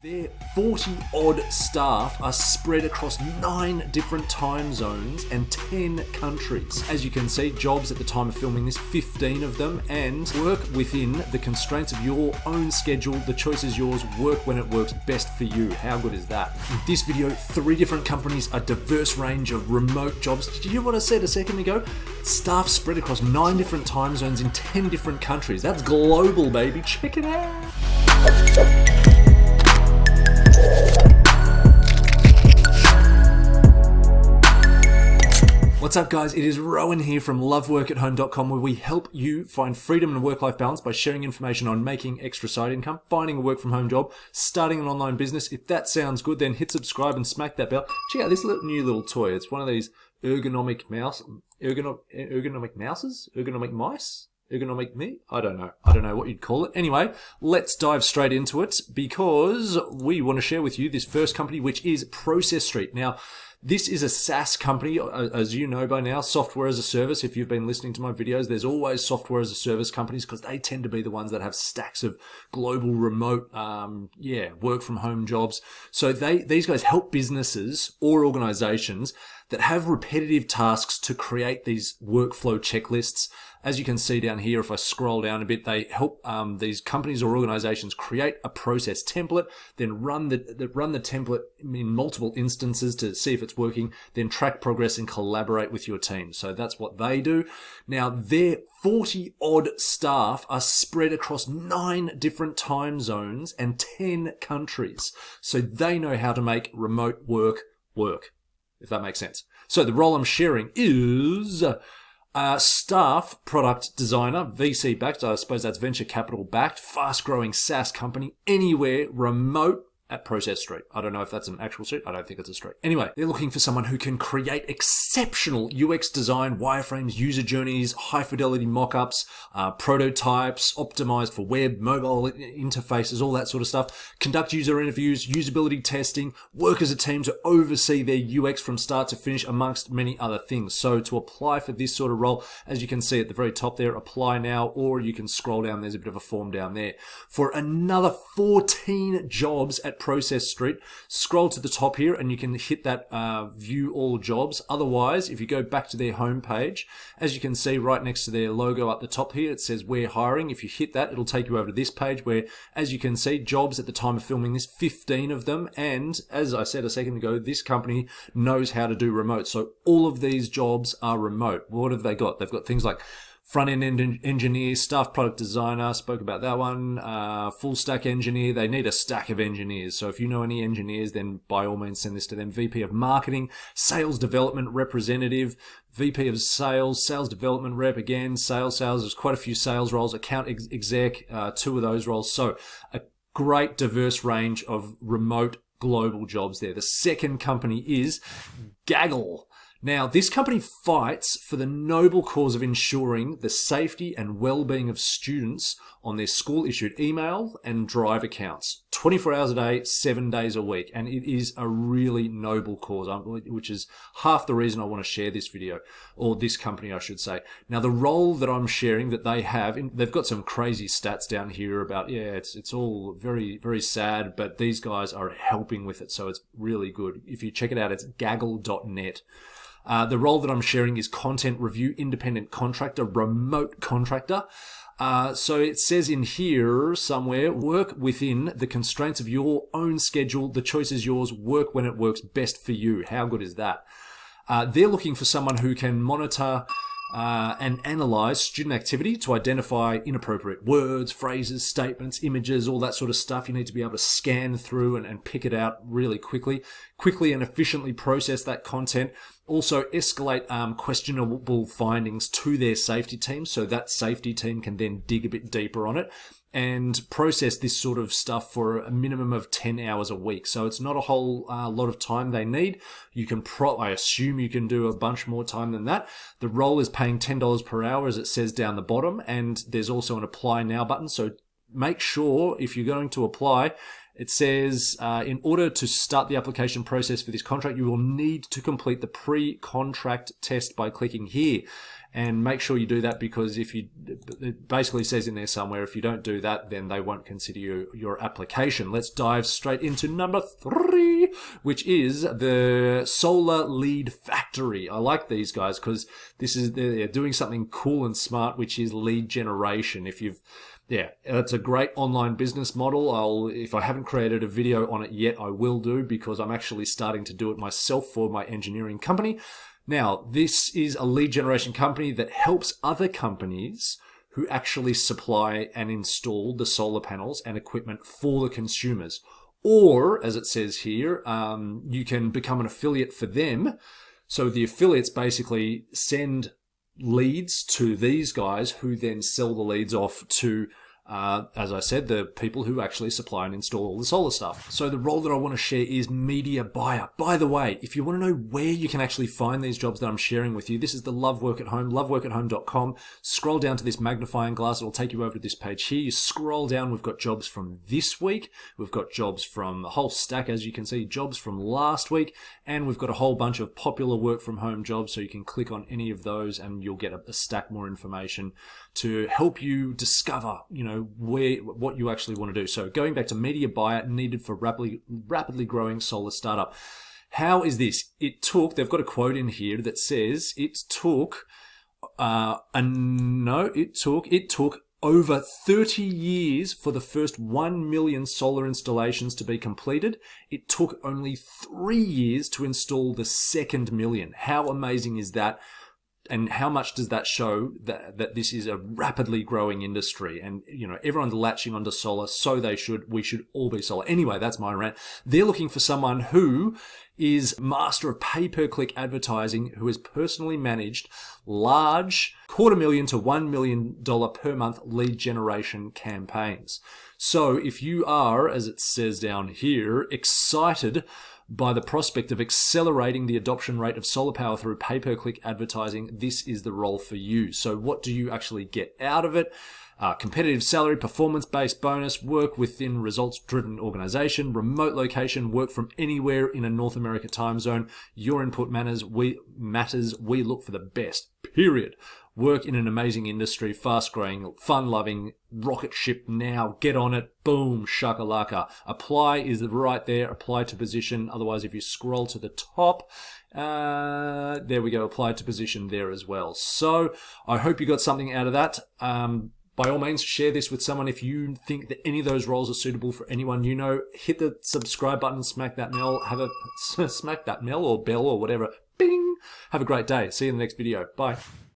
Their 40-odd staff are spread across 9 different time zones and 10 countries. As you can see, jobs at the time of filming this, 15 of them, and work within the constraints of your own schedule. The choice is yours. Work when it works best for you. How good is that? In this video, 3 different companies, a diverse range of remote jobs. Did you hear what I said a second ago? Staff spread across 9 different time zones in 10 different countries. That's global, baby. Check it out. What's up, guys? It is Rowan here from LWAH, where we help you find freedom and work-life balance by sharing information on making extra side income, finding a work-from-home job, starting an online business. If that sounds good, then hit subscribe and smack that bell. Check out this new little toy. It's one of these ergonomic mice? Ergonomic me? I don't know what you'd call it. Anyway, let's dive straight into it because we want to share with you this first company, which is Process Street. Now, this is a SaaS company, as you know by now, software as a service. If you've been listening to my videos, there's always software as a service companies because they tend to be the ones that have stacks of global remote, work from home jobs. So these guys help businesses or organizations that have repetitive tasks to create these workflow checklists. As you can see down here, if I scroll down a bit, they help these companies or organizations create a process template, then run the template in multiple instances to see if it's working, then track progress and collaborate with your team. So that's what they do. Now, their 40-odd staff are spread across 9 different time zones and 10 countries. So they know how to make remote work work, if that makes sense. So the role I'm sharing is staff product designer, VC backed. I suppose that's venture capital backed, fast growing SaaS company, anywhere, remote, at Process Street. I don't know if that's an actual street. I don't think it's a street. Anyway, they're looking for someone who can create exceptional UX design, wireframes, user journeys, high fidelity mockups, prototypes, optimized for web, mobile interfaces, all that sort of stuff. Conduct user interviews, usability testing, work as a team to oversee their UX from start to finish, amongst many other things. So to apply for this sort of role, as you can see at the very top there, apply now, or you can scroll down. There's a bit of a form down there. For another 14 jobs at Process Street, scroll to the top here and you can hit that view all jobs. Otherwise, if you go back to their homepage, as you can see right next to their logo up the top here, it says we're hiring. If you hit that, it'll take you over to this page where, as you can see, jobs at the time of filming this, 15 of them. And as I said a second ago, this company knows how to do remote. So all of these jobs are remote. What have they got? They've got things like front-end engineer, staff product designer, spoke about that one, full stack engineer. They need a stack of engineers. So if you know any engineers, then by all means send this to them. VP of marketing, sales development representative, VP of sales, sales development rep again, sales. There's quite a few sales roles, account exec, 2 of those roles. So a great diverse range of remote global jobs there. The second company is Gaggle. Now, this company fights for the noble cause of ensuring the safety and well-being of students on their school-issued email and drive accounts, 24 hours a day, 7 days a week. And it is a really noble cause, which is half the reason I want to share this video, or this company, I should say. Now, the role that I'm sharing that they have, they've got some crazy stats down here about, it's all very, very sad, but these guys are helping with it, so it's really good. If you check it out, it's gaggle.net. The role that I'm sharing is content review, independent contractor, remote contractor. So it says in here somewhere, work within the constraints of your own schedule. The choice is yours. Work when it works best for you. How good is that? They're looking for someone who can monitor and analyze student activity to identify inappropriate words, phrases, statements, images, all that sort of stuff. You need to be able to scan through and pick it out really quickly and efficiently process that content. Also escalate questionable findings to their safety team so that safety team can then dig a bit deeper on it and process this sort of stuff for a minimum of 10 hours a week. So it's not a whole lot of time they need. You can I assume you can do a bunch more time than that. The role is paying $10 per hour, as it says down the bottom, and there's also an apply now button. So make sure if you're going to apply, It says, in order to start the application process for this contract, you will need to complete the pre-contract test by clicking here. And make sure you do that, because if you, it basically says in there somewhere, if you don't do that, then they won't consider your application. Let's dive straight into number 3, which is the Solar Lead Factory. I like these guys because they're doing something cool and smart, which is lead generation. Yeah, that's a great online business model. If I haven't created a video on it yet, I will do, because I'm actually starting to do it myself for my engineering company. Now, this is a lead generation company that helps other companies who actually supply and install the solar panels and equipment for the consumers. Or, as it says here, you can become an affiliate for them. So the affiliates basically send leads to these guys, who then sell the leads off to, as I said, the people who actually supply and install all the solar stuff. So the role that I want to share is media buyer. By the way, if you want to know where you can actually find these jobs that I'm sharing with you, this is the Love Work at Home, loveworkathome.com. Scroll down to this magnifying glass. It'll take you over to this page here. You scroll down. We've got jobs from this week. We've got jobs from the whole stack, as you can see, jobs from last week. And we've got a whole bunch of popular work from home jobs. So you can click on any of those and you'll get a stack more information to help you discover, what you actually want to do. So going back to media buyer needed for rapidly growing solar startup. How is this? They've got a quote in here that says it took over 30 years for the first 1 million solar installations to be completed. It took only 3 years to install the second million. How amazing is that? And how much does that show that this is a rapidly growing industry? And, everyone's latching onto solar, so we should all be solar. Anyway, that's my rant. They're looking for someone who is master of pay-per-click advertising, who has personally managed large $250,000 to $1 million per month lead generation campaigns. So if you are, as it says down here, excited by the prospect of accelerating the adoption rate of solar power through pay-per-click advertising, this is the role for you. So what do you actually get out of it? Competitive salary, performance-based bonus, work within results-driven organization, remote location, work from anywhere in a North America time zone. Your input matters. We look for the best, period. Work in an amazing industry, fast-growing, fun-loving, rocket ship now. Get on it. Boom, shakalaka. Apply is right there. Apply to position. Otherwise, if you scroll to the top, there we go. Apply to position there as well. So I hope you got something out of that. By all means, share this with someone if you think that any of those roles are suitable for anyone you know. Hit the subscribe button, smack that bell, smack that bell or bell or whatever. Bing! Have a great day. See you in the next video. Bye.